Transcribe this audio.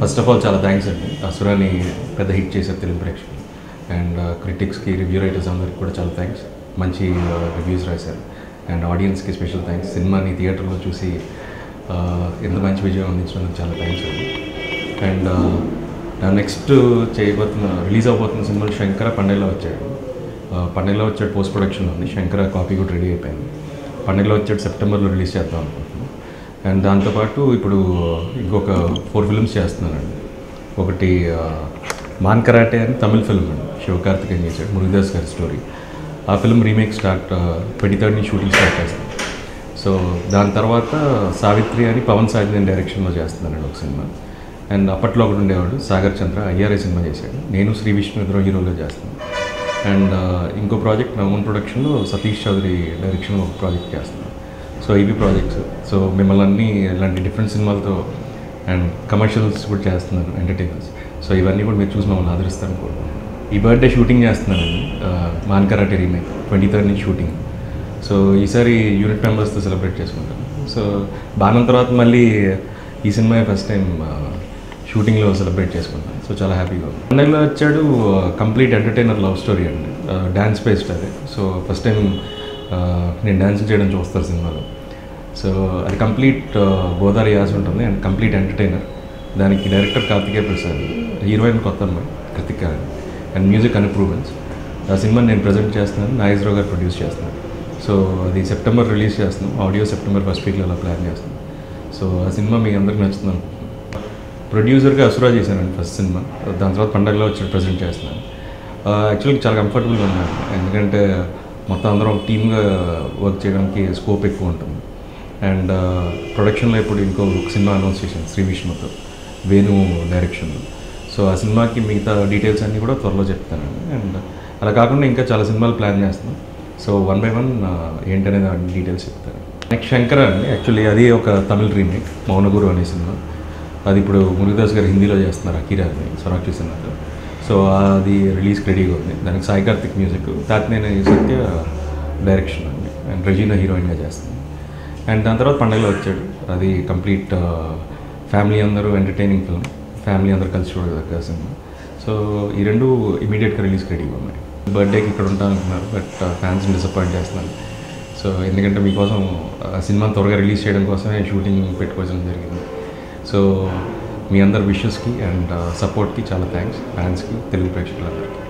First of all చాలా thanks అండి. అసురాని పెద్ద హిట్ చేశారు తెలుగు ప్రేక్షకులు. అండ్ క్రిటిక్స్కి, రివ్యూ రైటర్స్ అందరికి కూడా చాలా థ్యాంక్స్. మంచి రివ్యూస్ రాశారు. అండ్ ఆడియన్స్కి స్పెషల్ థ్యాంక్స్. సినిమాని థియేటర్లో చూసి ఎంత మంచి విజయం అందించినందుకు చాలా థ్యాంక్స్ అండి. అండ్ నెక్స్ట్ రిలీజ్ అవబోతున్న సినిమా శంకర పండగలో వచ్చాడు. పండగలో వచ్చాడు పోస్ట్ ప్రొడక్షన్లో ఉంది. శంకర కాపీ కూడా రెడీ అయిపోయింది. పండగలో వచ్చాడు సెప్టెంబర్లో రిలీజ్ చేద్దాం అనుకుంటున్నాం. అండ్ దాంతోపాటు ఇప్పుడు ఇంకొక 4 ఫిల్మ్స్ చేస్తున్నానండి. ఒకటి మాన్ కరాటే అని తమిళ ఫిల్మ్ అండి, శివకార్తికేయన్ చేశాడు, మురుగదాస్ గారి స్టోరీ. ఆ film remake 23rd shooting start చేస్తాను. సో దాని తర్వాత సావిత్రి అని పవన్ సాయిధన్ డైరెక్షన్లో చేస్తున్నానండి ఒక సినిమా. అండ్ అప్పట్లో ఒకటి ఉండేవాడు సాగర్ చంద్ర, ఐఆర్ఐ సినిమా చేశాడు. నేను శ్రీ విష్ణు ఇద్దరు హీరోలో చేస్తున్నాను. అండ్ ఇంకో ప్రాజెక్ట్ నా ఓన్ ప్రొడక్షన్లో సతీష్ చౌదరి డైరెక్షన్లో ఒక ప్రాజెక్ట్ చేస్తున్నాను. సో ఇవి ప్రాజెక్ట్స్. సో మిమ్మల్ని అన్నీ ఇలాంటి డిఫరెంట్ సినిమాలతో అండ్ కమర్షియల్స్ కూడా చేస్తున్నాను, ఎంటర్టైనర్స్. సో ఇవన్నీ కూడా మీరు చూసి మమ్మల్ని ఆదరిస్తాను కోరుకుంటున్నాను. ఈ బర్త్డే షూటింగ్ చేస్తున్నానండి, Maan Karate remake 23rd shooting. So ఈసారి యూనిట్ మెంబర్స్తో సెలబ్రేట్ చేసుకుంటాను. సో బాణం తర్వాత మళ్ళీ ఈ సినిమా ఫస్ట్ టైం షూటింగ్లో సెలబ్రేట్ చేసుకుంటాను. సో చాలా హ్యాపీగా ఉంది. పండగలో వచ్చాడు కంప్లీట్ ఎంటర్టైనర్ లవ్ స్టోరీ అండి, డ్యాన్స్ బేస్డ్ అది. సో ఫస్ట్ టైం నేను డ్యాన్స్ చేయడం చూస్తారు సినిమాలో. సో అది కంప్లీట్ గోదావరి యాస ఉంటుంది అండ్ కంప్లీట్ ఎంటర్టైనర్. దానికి డైరెక్టర్ కార్తికేయ ప్రసాద్, హీరోయిన్ కొత్త అమ్మాయి కృతిక అండ్ మ్యూజిక్ అనుప్రూవెన్స్. ఆ సినిమాని నేను ప్రజెంట్ చేస్తున్నాను, నాగేశ్వరరావు గారు ప్రొడ్యూస్ చేస్తున్నాను. సో అది సెప్టెంబర్ రిలీజ్ చేస్తున్నాం. ఆడియో సెప్టెంబర్ ఫస్ట్ వీక్లో అలా ప్లాన్ చేస్తున్నాం. సో ఆ సినిమా మీకు అందరికి నచ్చుతుంది అనుకుంటున్నాను. ప్రొడ్యూసర్గా అసురా చేశానండి ఫస్ట్ సినిమా. దాని తర్వాత పండగలో వచ్చి ప్రజెంట్ చేస్తున్నాను. యాక్చువల్గా చాలా కంఫర్టబుల్గా ఉన్నాను, ఎందుకంటే మొత్తం అందరం టీమ్గా వర్క్ చేయడానికి స్కోప్ ఎక్కువ ఉంటుంది. అండ్ ప్రొడక్షన్లో ఇప్పుడు ఇంకో సినిమా అనౌన్స్ చేశాను శ్రీ విష్ణుతో, వేణు డైరెక్షన్లో. సో ఆ సినిమాకి మిగతా డీటెయిల్స్ అన్నీ కూడా త్వరలో చెప్తానండి. అండ్ అలా కాకుండా ఇంకా చాలా సినిమాలు ప్లాన్ చేస్తున్నాం. సో 1 by 1 ఏంటనేది డీటెయిల్స్ చెప్తాను. నెక్స్ట్ శంకర అండి, యాక్చువల్లీ అది ఒక తమిళ రీమేక్, మౌనగురు అనే సినిమా. అది ఇప్పుడు మురుగదాస్ గారు హిందీలో చేస్తున్నారు, అకీరాని సొనాక్షి సినిమాతో. సో అది రిలీజ్కి రెడీగా ఉంది. దానికి సాయి కార్తిక్ మ్యూజిక్, తాత్నేని సత్య డైరెక్షన్ అండి. అండ్ రెజీనా హీరోయిన్గా చేస్తుంది. అండ్ దాని తర్వాత పండగలో వచ్చాడు. అది కంప్లీట్ ఫ్యామిలీ అందరూ ఎంటర్టైనింగ్ ఫిల్మ్, ఫ్యామిలీ అందరూ కలిసి చూడదగ్గ సినిమా. సో ఈ రెండు ఇమీడియట్గా రిలీజ్కి రెడీగా ఉన్నాయి. బర్త్డేకి ఇక్కడ ఉంటాను అనుకున్నారు, బట్ ఫ్యాన్స్ని డిసప్పాయింట్ చేస్తున్నాను. సో ఎందుకంటే మీకోసం సినిమా త్వరగా రిలీజ్ చేయడం కోసమే షూటింగ్ పెట్టుకోవడం జరిగింది. సో మీ అందరి విషెస్కి అండ్ సపోర్ట్కి చాలా థ్యాంక్స్, ఫ్యాన్స్కి, తెలుగు ప్రేక్షకులందరికీ.